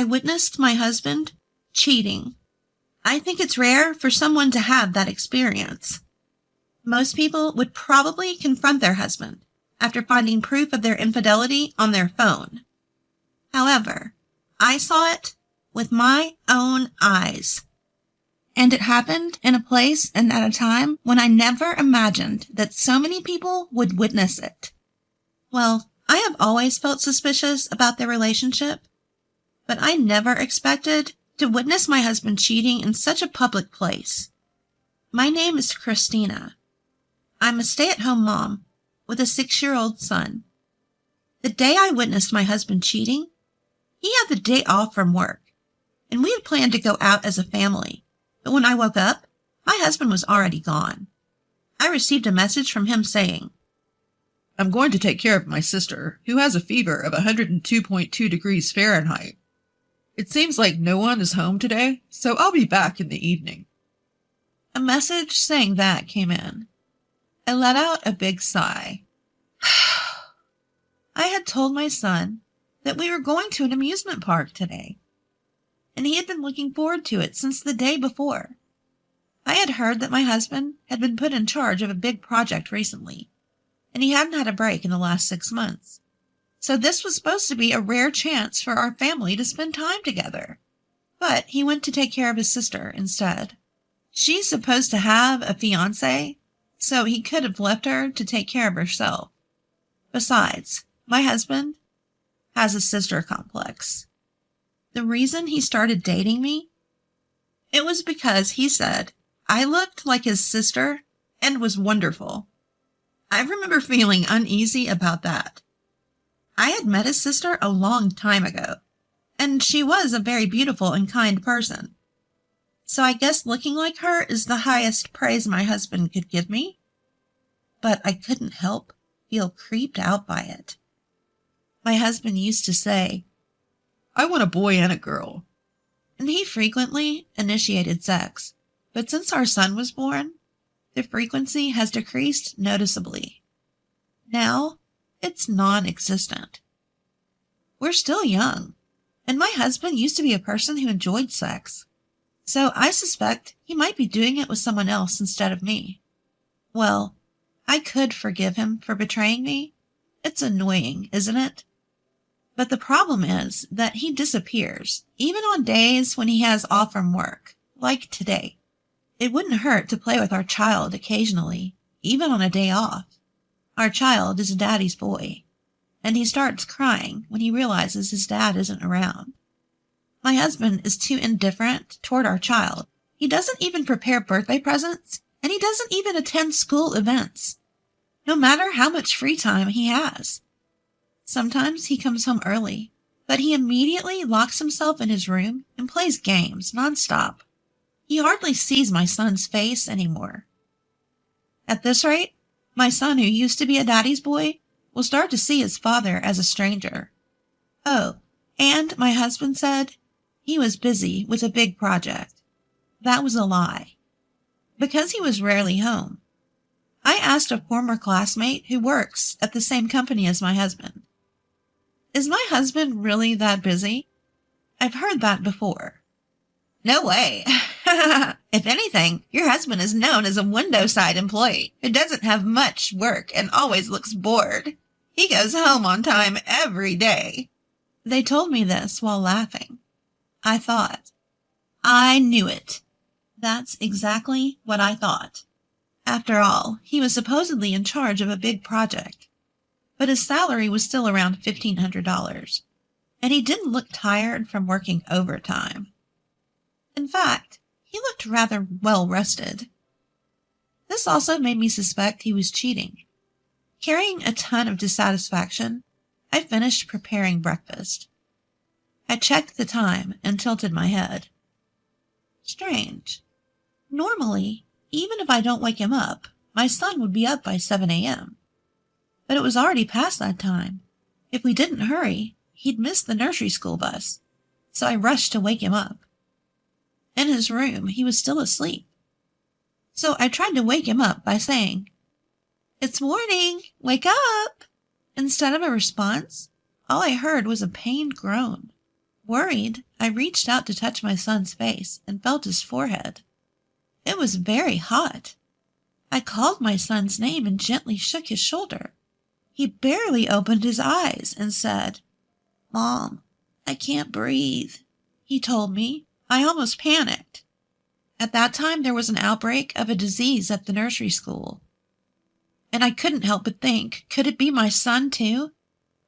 I witnessed my husband cheating. I think it's rare for someone to have that experience. Most people would probably confront their husband after finding proof of their infidelity on their phone. However, I saw it with my own eyes. And it happened in a place and at a time when I never imagined that so many people would witness it. Well, I have always felt suspicious about their relationship, but I never expected to witness my husband cheating in such a public place. My name is Christina. I'm a stay-at-home mom with a 6-year-old son. The day I witnessed my husband cheating, he had the day off from work, and we had planned to go out as a family. But when I woke up, my husband was already gone. I received a message from him saying, "I'm going to take care of my sister, who has a fever of 102.2 degrees Fahrenheit. It seems like no one is home today, so I'll be back in the evening." A message saying that came in. I let out a big sigh. I had told my son that we were going to an amusement park today, and he had been looking forward to it since the day before. I had heard that my husband had been put in charge of a big project recently, and he hadn't had a break in the last 6 months. So this was supposed to be a rare chance for our family to spend time together. But he went to take care of his sister instead. She's supposed to have a fiancé, so he could have left her to take care of herself. Besides, my husband has a sister complex. The reason he started dating me? It was because he said I looked like his sister and was wonderful. I remember feeling uneasy about that. I had met his sister a long time ago, and she was a very beautiful and kind person. So I guess looking like her is the highest praise my husband could give me. But I couldn't help feel creeped out by it. My husband used to say, "I want a boy and a girl." And he frequently initiated sex. But since our son was born, the frequency has decreased noticeably. Now, it's non-existent. We're still young, and my husband used to be a person who enjoyed sex. So I suspect he might be doing it with someone else instead of me. Well, I could forgive him for betraying me. It's annoying, isn't it? But the problem is that he disappears, even on days when he has off from work, like today. It wouldn't hurt to play with our child occasionally, even on a day off. Our child is daddy's boy, and he starts crying when he realizes his dad isn't around. My husband is too indifferent toward our child. He doesn't even prepare birthday presents, and he doesn't even attend school events, no matter how much free time he has. Sometimes he comes home early, but he immediately locks himself in his room and plays games nonstop. He hardly sees my son's face anymore. At this rate, my son, who used to be a daddy's boy, will start to see his father as a stranger. Oh, and my husband said he was busy with a big project. That was a lie. Because he was rarely home, I asked a former classmate who works at the same company as my husband, "Is my husband really that busy?" I've heard that before. "No way. If anything, your husband is known as a window-side employee who doesn't have much work and always looks bored. He goes home on time every day." They told me this while laughing. I thought, I knew it. That's exactly what I thought. After all, he was supposedly in charge of a big project, but his salary was still around $1,500, and he didn't look tired from working overtime. In fact, he looked rather well-rested. This also made me suspect he was cheating. Carrying a ton of dissatisfaction, I finished preparing breakfast. I checked the time and tilted my head. Strange. Normally, even if I don't wake him up, my son would be up by 7 a.m. But it was already past that time. If we didn't hurry, he'd miss the nursery school bus, so I rushed to wake him up. In his room, he was still asleep. So I tried to wake him up by saying, "It's morning, wake up!" Instead of a response, all I heard was a pained groan. Worried, I reached out to touch my son's face and felt his forehead. It was very hot. I called my son's name and gently shook his shoulder. He barely opened his eyes and said, "Mom, I can't breathe," he told me. I almost panicked. At that time, there was an outbreak of a disease at the nursery school. And I couldn't help but think, could it be my son too?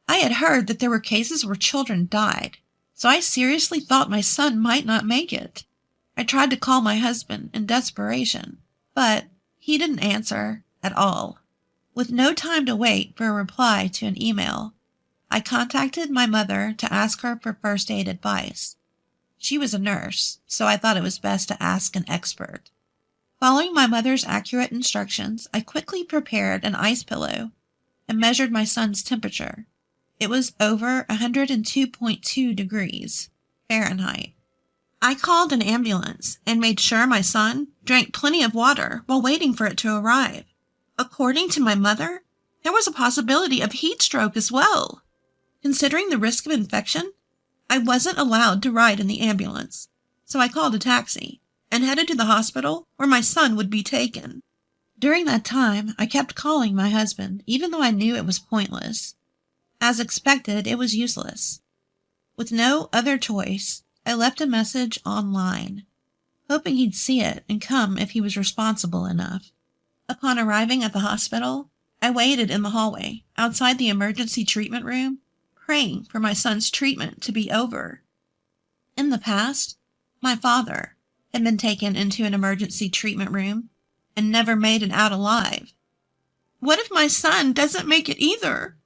I had heard that there were cases where children died, so I seriously thought my son might not make it. I tried to call my husband in desperation, but he didn't answer at all. With no time to wait for a reply to an email, I contacted my mother to ask her for first aid advice. She was a nurse, so I thought it was best to ask an expert. Following my mother's accurate instructions, I quickly prepared an ice pillow and measured my son's temperature. It was over 102.2 degrees Fahrenheit. I called an ambulance and made sure my son drank plenty of water while waiting for it to arrive. According to my mother, there was a possibility of heat stroke as well. Considering the risk of infection, I wasn't allowed to ride in the ambulance, so I called a taxi and headed to the hospital where my son would be taken. During that time, I kept calling my husband, even though I knew it was pointless. As expected, it was useless. With no other choice, I left a message online, hoping he'd see it and come if he was responsible enough. Upon arriving at the hospital, I waited in the hallway outside the emergency treatment room, praying for my son's treatment to be over. In the past, my father had been taken into an emergency treatment room and never made it out alive. What if my son doesn't make it either?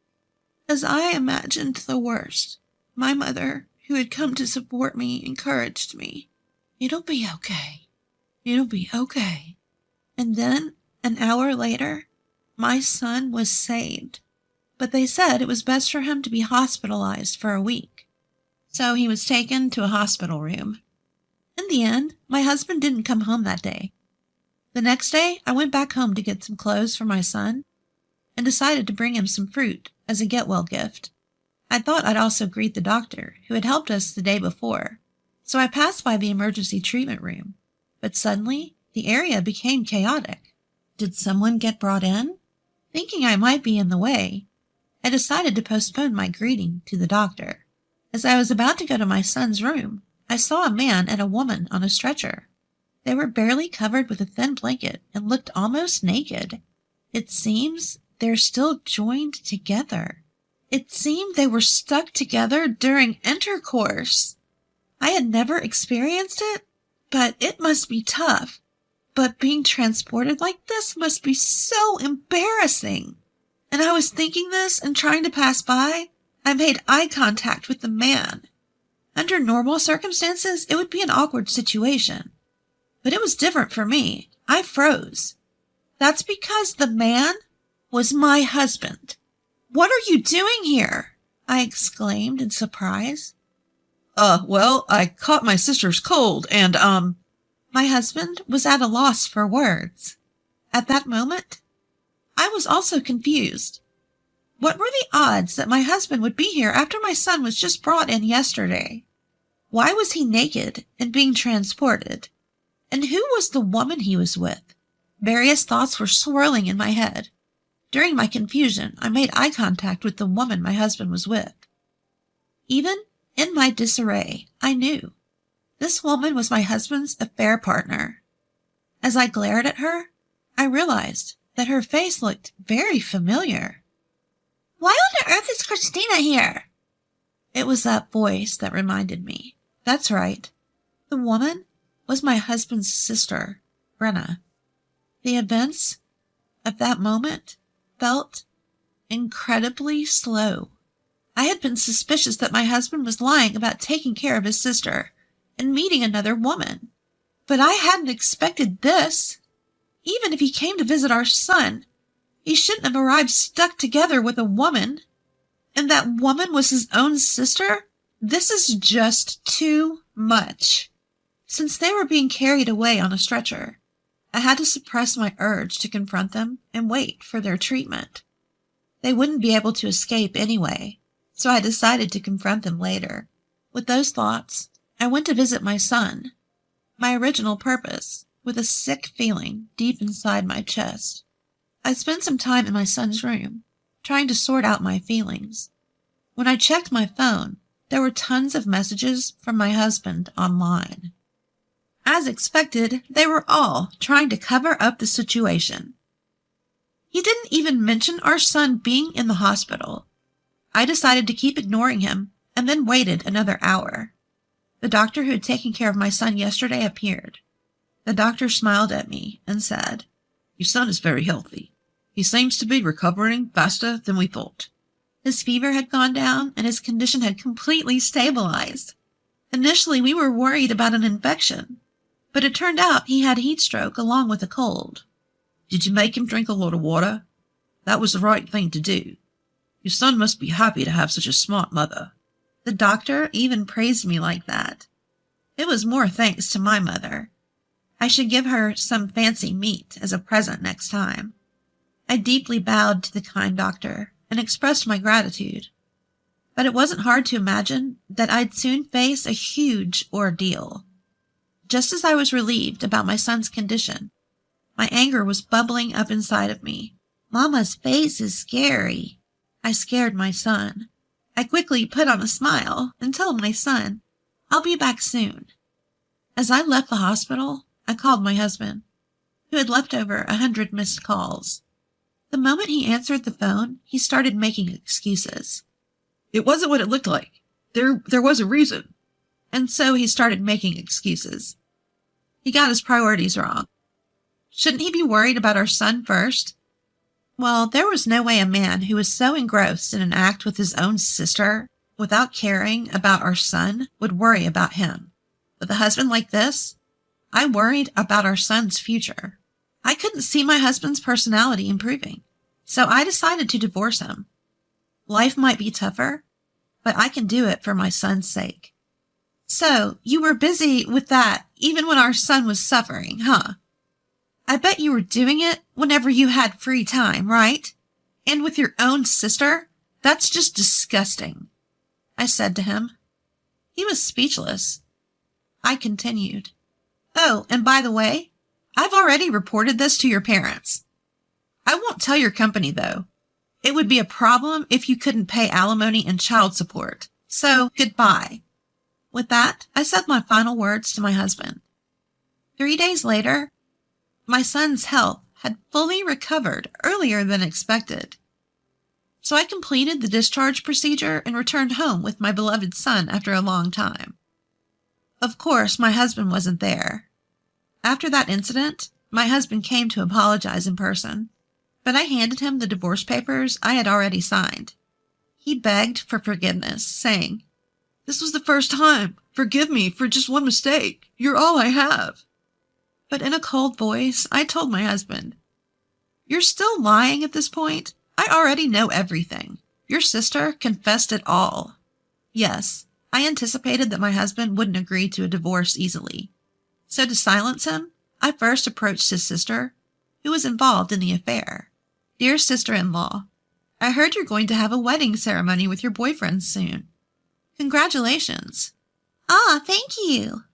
As I imagined the worst, my mother, who had come to support me, encouraged me. "It'll be okay. It'll be okay." And then, an hour later, my son was saved. But they said it was best for him to be hospitalized for a week. So he was taken to a hospital room. In the end, my husband didn't come home that day. The next day, I went back home to get some clothes for my son and decided to bring him some fruit as a get-well gift. I thought I'd also greet the doctor who had helped us the day before, so I passed by the emergency treatment room. But suddenly, the area became chaotic. Did someone get brought in? Thinking I might be in the way, I decided to postpone my greeting to the doctor. As I was about to go to my son's room, I saw a man and a woman on a stretcher. They were barely covered with a thin blanket and looked almost naked. It seems they're still joined together. It seemed they were stuck together during intercourse. I had never experienced it, but it must be tough. But being transported like this must be so embarrassing. And I was thinking this and trying to pass by. I made eye contact with the man. Under normal circumstances, it would be an awkward situation. But it was different for me. I froze. That's because the man was my husband. "What are you doing here?" I exclaimed in surprise. Well, I caught my sister's cold and, My husband was at a loss for words. At that moment, I was also confused. What were the odds that my husband would be here after my son was just brought in yesterday? Why was he naked and being transported? And who was the woman he was with? Various thoughts were swirling in my head. During my confusion, I made eye contact with the woman my husband was with. Even in my disarray, I knew this woman was my husband's affair partner. As I glared at her, I realized that her face looked very familiar. "Why on earth is Christina here?" It was that voice that reminded me. That's right. The woman was my husband's sister, Brenna. The events of that moment felt incredibly slow. I had been suspicious that my husband was lying about taking care of his sister and meeting another woman. But I hadn't expected this. Even if he came to visit our son, he shouldn't have arrived stuck together with a woman. And that woman was his own sister? This is just too much. Since they were being carried away on a stretcher, I had to suppress my urge to confront them and wait for their treatment. They wouldn't be able to escape anyway, so I decided to confront them later. With those thoughts, I went to visit my son, my original purpose, with a sick feeling deep inside my chest. I spent some time in my son's room, trying to sort out my feelings. When I checked my phone, there were tons of messages from my husband online. As expected, they were all trying to cover up the situation. He didn't even mention our son being in the hospital. I decided to keep ignoring him and then waited another hour. The doctor who had taken care of my son yesterday appeared. The doctor smiled at me and said, "Your son is very healthy. He seems to be recovering faster than we thought." His fever had gone down and his condition had completely stabilized. Initially, we were worried about an infection, but it turned out he had heat stroke along with a cold. "Did you make him drink a lot of water? That was the right thing to do. Your son must be happy to have such a smart mother." The doctor even praised me like that. It was more thanks to my mother. I should give her some fancy meat as a present next time. I deeply bowed to the kind doctor and expressed my gratitude. But it wasn't hard to imagine that I'd soon face a huge ordeal. Just as I was relieved about my son's condition, my anger was bubbling up inside of me. Mama's face is scary. I scared my son. I quickly put on a smile and told my son, "I'll be back soon." As I left the hospital, I called my husband, who had left over 100 missed calls. The moment he answered the phone, he started making excuses. "It wasn't what it looked like. There was a reason." And so he started making excuses. He got his priorities wrong. Shouldn't he be worried about our son first? Well, there was no way a man who was so engrossed in an act with his own sister, without caring about our son, would worry about him. With a husband like this, I worried about our son's future. I couldn't see my husband's personality improving, so I decided to divorce him. Life might be tougher, but I can do it for my son's sake. So, you were busy with that even when our son was suffering, huh? I bet you were doing it whenever you had free time, right? And with your own sister? That's just disgusting, I said to him. He was speechless. I continued. Oh, and by the way, I've already reported this to your parents. I won't tell your company, though. It would be a problem if you couldn't pay alimony and child support. So, goodbye. With that, I said my final words to my husband. 3 days later, my son's health had fully recovered earlier than expected. So I completed the discharge procedure and returned home with my beloved son after a long time. Of course, my husband wasn't there. After that incident, my husband came to apologize in person, but I handed him the divorce papers I had already signed. He begged for forgiveness, saying, "This was the first time. Forgive me for just one mistake. You're all I have." But in a cold voice, I told my husband, "You're still lying at this point. I already know everything. Your sister confessed it all." Yes, I anticipated that my husband wouldn't agree to a divorce easily. So to silence him, I first approached his sister, who was involved in the affair. "Dear sister-in-law, I heard you're going to have a wedding ceremony with your boyfriend soon. Congratulations." "Ah, thank you."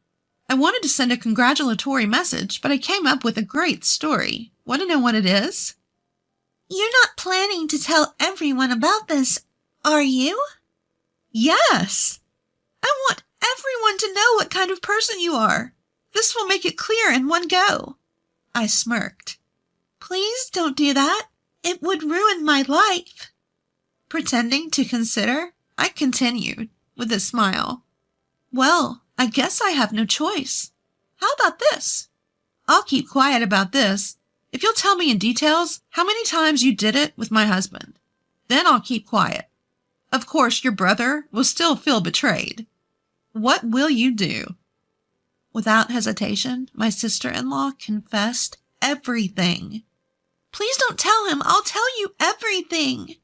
I wanted to send a congratulatory message, but I came up with a great story. Want to know what it is? "You're not planning to tell everyone about this, are you?" "Yes. I want everyone to know what kind of person you are. This will make it clear in one go." I smirked. "Please don't do that. It would ruin my life." Pretending to consider, I continued with a smile. "Well, I guess I have no choice. How about this? I'll keep quiet about this if you'll tell me in details how many times you did it with my husband. Then I'll keep quiet. Of course, your brother will still feel betrayed. What will you do?" Without hesitation, my sister-in-law confessed everything. "Please don't tell him. I'll tell you everything."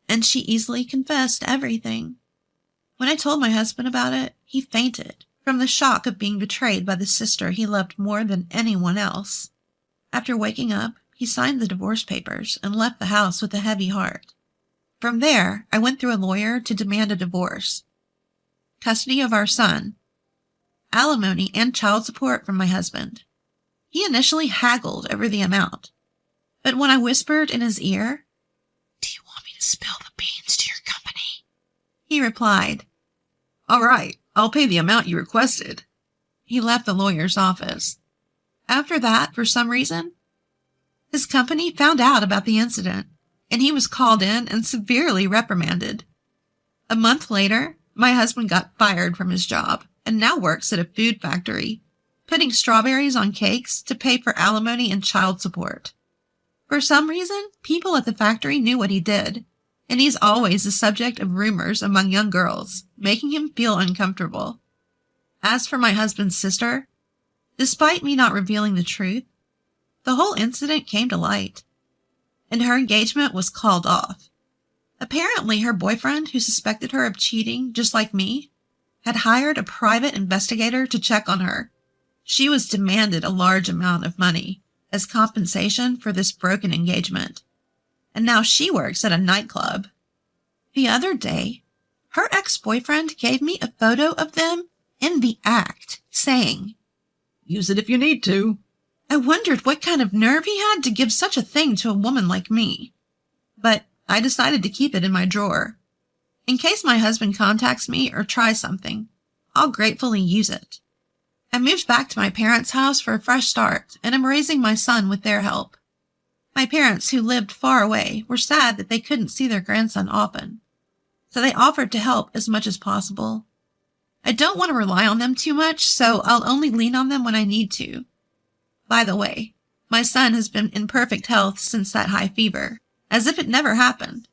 And she easily confessed everything. When I told my husband about it, he fainted from the shock of being betrayed by the sister he loved more than anyone else. After waking up, he signed the divorce papers and left the house with a heavy heart. From there, I went through a lawyer to demand a divorce. custody of our son, alimony, and child support from my husband. He initially haggled over the amount, but when I whispered in his ear, "Do you want me to spill the beans to your company?" he replied, "All right, I'll pay the amount you requested." He left the lawyer's office. After that, for some reason, his company found out about the incident, and he was called in and severely reprimanded. A month later, my husband got fired from his job and now works at a food factory, putting strawberries on cakes to pay for alimony and child support. For some reason, people at the factory knew what he did, and he's always the subject of rumors among young girls, making him feel uncomfortable. As for my husband's sister, despite me not revealing the truth, the whole incident came to light, and her engagement was called off. Apparently, her boyfriend, who suspected her of cheating just like me, had hired a private investigator to check on her. She was demanded a large amount of money as compensation for this broken engagement, and now she works at a nightclub. The other day, her ex-boyfriend gave me a photo of them in the act, saying, "Use it if you need to." I wondered what kind of nerve he had to give such a thing to a woman like me, but I decided to keep it in my drawer. In case my husband contacts me or tries something, I'll gratefully use it. I moved back to my parents' house for a fresh start, and am raising my son with their help. My parents, who lived far away, were sad that they couldn't see their grandson often, so they offered to help as much as possible. I don't want to rely on them too much, so I'll only lean on them when I need to. By the way, my son has been in perfect health since that high fever, as if it never happened,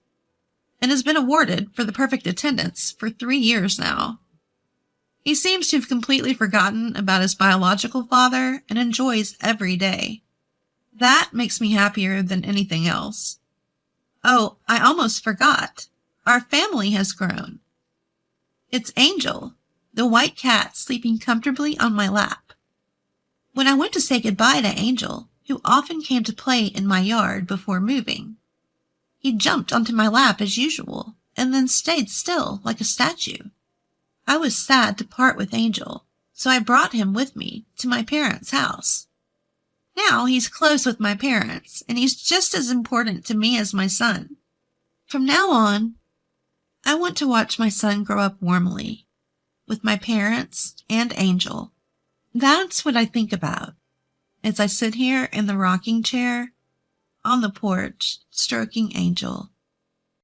and has been awarded for the perfect attendance for 3 years now. He seems to have completely forgotten about his biological father and enjoys every day. That makes me happier than anything else. Oh, I almost forgot. Our family has grown. It's Angel, the white cat sleeping comfortably on my lap. When I went to say goodbye to Angel, who often came to play in my yard before moving, he jumped onto my lap as usual and then stayed still like a statue. I was sad to part with Angel, so I brought him with me to my parents' house. Now he's close with my parents, and he's just as important to me as my son. From now on, I want to watch my son grow up warmly, with my parents and Angel. That's what I think about as I sit here in the rocking chair on the porch, stroking Angel.